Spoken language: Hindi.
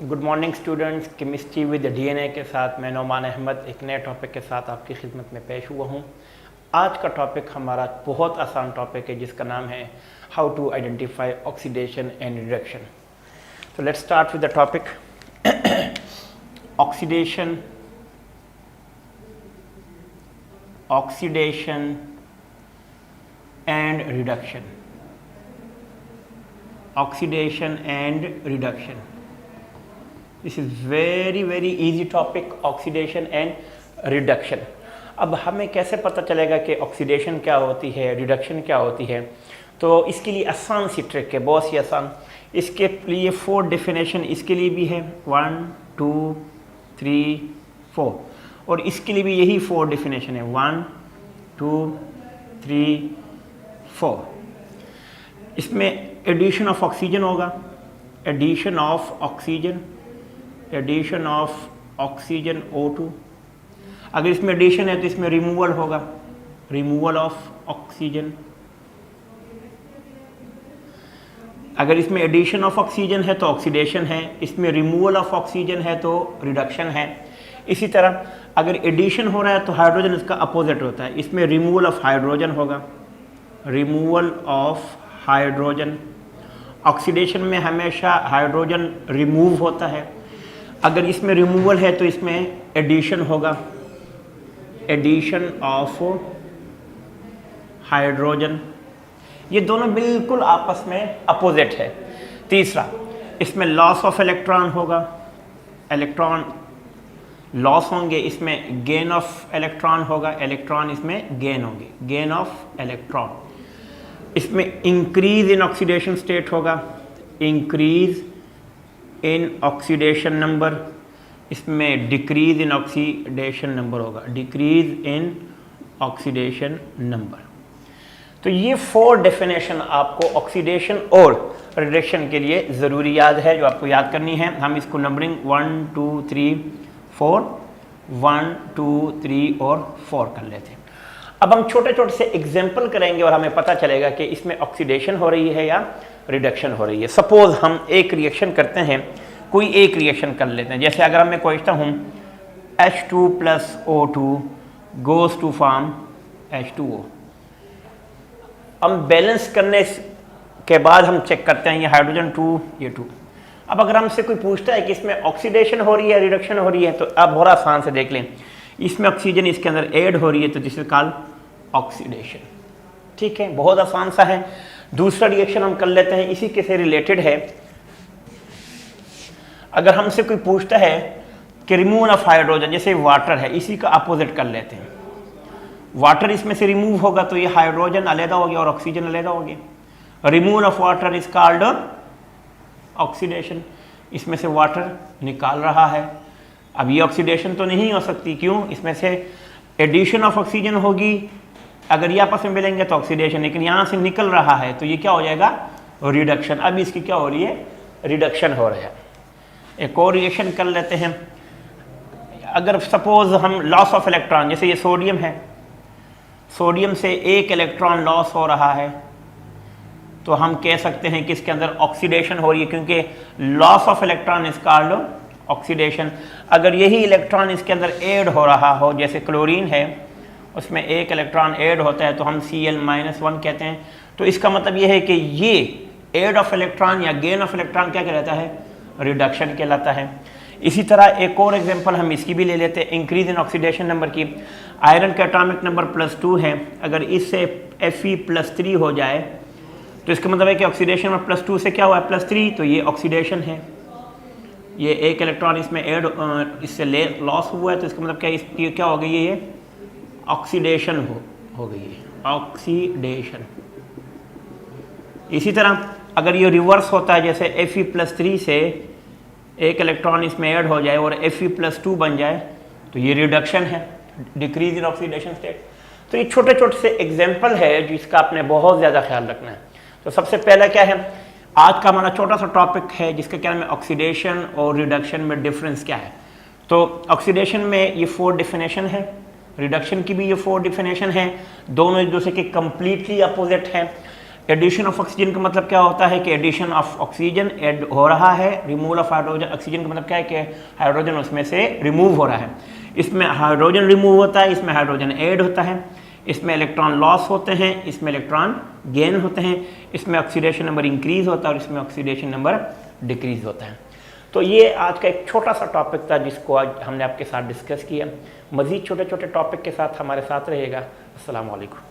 Good morning students. Chemistry with DNA के साथ मैं नौमान अहमद एक नए टॉपिक के साथ आपकी खिदमत में पेश हुआ हूँ। आज का टॉपिक हमारा बहुत आसान टॉपिक है जिसका नाम है how to identify oxidation and reduction. तो let's start with the topic oxidation and reduction. Oxidation and reduction, this is very easy topic, oxidation and reduction. अब हमें कैसे पता चलेगा कि ऑक्सीडेशन क्या होती है, रिडक्शन क्या होती है? तो इसके लिए आसान सी ट्रिक है, बहुत ही आसान। इसके लिए 4 डेफिनेशन इसके लिए भी है, 1 2 3 4, और इसके लिए भी यही 4 डेफिनेशन है, 1 2 3 4। इसमें एडिशन ऑफ ऑक्सीजन होगा, एडिशन ऑफ ऑक्सीजन O2। अगर इसमें एडिशन है तो इसमें रिमूवल होगा, रिमूवल ऑफ ऑक्सीजन। अगर इसमें एडिशन ऑफ ऑक्सीजन है तो ऑक्सीडेशन है, इसमें रिमूवल ऑफ ऑक्सीजन है तो रिडक्शन है। इसी तरह अगर एडिशन हो रहा है तो हाइड्रोजन इसका अपोजिट होता है, इसमें रिमूवल ऑफ हाइड्रोजन होगा, रिमूवल ऑफ हाइड्रोजन। ऑक्सीडेशन में हमेशा हाइड्रोजन रिमूव होता है। अगर इसमें रिमूवल है तो इसमें एडिशन होगा, एडिशन ऑफ हाइड्रोजन। ये दोनों बिल्कुल आपस में अपोजिट है। तीसरा, इसमें लॉस ऑफ इलेक्ट्रॉन होगा, इलेक्ट्रॉन लॉस होंगे, इसमें गेन ऑफ इलेक्ट्रॉन होगा, इलेक्ट्रॉन इसमें गेन होंगे, गेन ऑफ इलेक्ट्रॉन। इसमें इंक्रीज इन ऑक्सीडेशन स्टेट होगा, इंक्रीज इन ऑक्सीडेशन नंबर। इसमें डिक्रीज इन ऑक्सीडेशन नंबर होगा, डिक्रीज इन ऑक्सीडेशन नंबर। तो ये 4 डेफिनेशन आपको ऑक्सीडेशन और रिडक्शन के लिए ज़रूरी याद है, जो आपको याद करनी है। हम इसको नंबरिंग 1 2 3 4 1 2 3 और 4 कर लेते हैं। अब हम छोटे छोटे से एग्जाम्पल करेंगे और हमें पता चलेगा कि इसमें ऑक्सीडेशन हो रही है या रिडक्शन हो रही है। सपोज हम एक रिएक्शन करते हैं, कोई एक रिएक्शन कर लेते हैं। जैसे अगर मैं पूछता हूँ H2 + O2 goes to form H2O। हम बैलेंस करने के बाद हम चेक करते हैं ये हाइड्रोजन 2 ये 2। अब अगर हमसे कोई पूछता है कि इसमें ऑक्सीडेशन हो रही है रिडक्शन हो रही है, तो अब बहुत आसान से देख लें, इसमें ऑक्सीजन इसके अंदर ऐड हो रही है तो दिस इज कॉल्ड ऑक्सीडेशन। ठीक है, बहुत आसान सा है। दूसरा रिएक्शन हम कर लेते हैं, इसी के से रिलेटेड है। अगर हमसे कोई पूछता है कि रिमूवल ऑफ हाइड्रोजन, जैसे वाटर है, इसी का अपोजिट कर लेते हैं। वाटर इसमें से रिमूव होगा तो ये हाइड्रोजन अलग हो गया और ऑक्सीजन अलग हो गया। Removal of water is called oxidation. इसमें से वाटर निकाल रहा है, अब ये ऑक्सीडेशन तो नहीं हो सकती, क्यों? इसमें से एडिशन ऑफ ऑक्सीजन होगी, अगर ये आपस में मिलेंगे तो ऑक्सीडेशन, लेकिन यहाँ से निकल रहा है तो ये क्या हो जाएगा? रिडक्शन। अब इसकी क्या हो रही है? रिडक्शन हो रहा है। एक और रिएक्शन कर लेते हैं। अगर सपोज हम लॉस ऑफ इलेक्ट्रॉन, जैसे ये सोडियम है, सोडियम से एक इलेक्ट्रॉन लॉस हो रहा है तो हम कह सकते हैं कि इसके अंदर ऑक्सीडेशन हो रही है, क्योंकि loss of electron is called oxidation. अगर यही इलेक्ट्रॉन इसके अंदर ऐड हो रहा हो, जैसे क्लोरीन है, उसमें एक इलेक्ट्रॉन ऐड होता है तो हम Cl-1 कहते हैं। तो इसका मतलब ये है कि ये ऐड ऑफ इलेक्ट्रॉन या गेन ऑफ इलेक्ट्रॉन क्या कहलाता है? रिडक्शन कहलाता है। इसी तरह एक और एग्जांपल हम इसकी भी ले लेते हैं, इंक्रीज इन ऑक्सीडेशन नंबर की। आयरन का एटॉमिक नंबर +2 है, अगर इससे Fe+3 हो जाए तो इसका मतलब है कि ऑक्सीडेशन में +2 से क्या हुआ है? +3, तो ये ऑक्सीडेशन है। ये एक इलेक्ट्रॉन इसमें ऐड इससे लॉस हुआ है तो इसका मतलब क्या, इसकी क्या हो गई है? ये ऑक्सीडेशन हो गई है, ऑक्सीडेशन। इसी तरह अगर ये रिवर्स होता है, जैसे Fe+3 से एक इलेक्ट्रॉन इसमें ऐड हो जाए और Fe+2 बन जाए तो ये रिडक्शन है, डिक्रीज इन ऑक्सीडेशन स्टेट। तो ये छोटे छोटे से एग्जाम्पल है जिसका आपने बहुत ज़्यादा ख्याल रखना है। तो सबसे पहला क्या है, आज का हमारा छोटा सा टॉपिक है जिसका क्या नाम है? ऑक्सीडेशन और रिडक्शन में डिफरेंस क्या है। तो ऑक्सीडेशन में ये 4 डेफिनेशन है, रिडक्शन की भी ये 4 डेफिनेशन है, दोनों एक दूसरे के कम्प्लीटली अपोजिट हैं। एडिशन ऑफ ऑक्सीजन का मतलब क्या होता है कि एडिशन ऑफ ऑक्सीजन ऐड हो रहा है, रिमूवल ऑफ हाइड्रोजन ऑक्सीजन का मतलब क्या है कि हाइड्रोजन उसमें से रिमूव हो रहा है। इसमें हाइड्रोजन रिमूव होता है, इसमें हाइड्रोजन ऐड होता है, इसमें इलेक्ट्रॉन लॉस होते हैं, इसमें इलेक्ट्रॉन गेन होते हैं, इसमें ऑक्सीडेशन नंबर इंक्रीज होता है और इसमें ऑक्सीडेशन नंबर डिक्रीज होता है। तो ये आज का एक छोटा सा टॉपिक था जिसको आज हमने आपके साथ डिस्कस किया। मज़ीद छोटे छोटे टॉपिक के साथ हमारे साथ रहिएगा। अस्सलाम वालेकुम।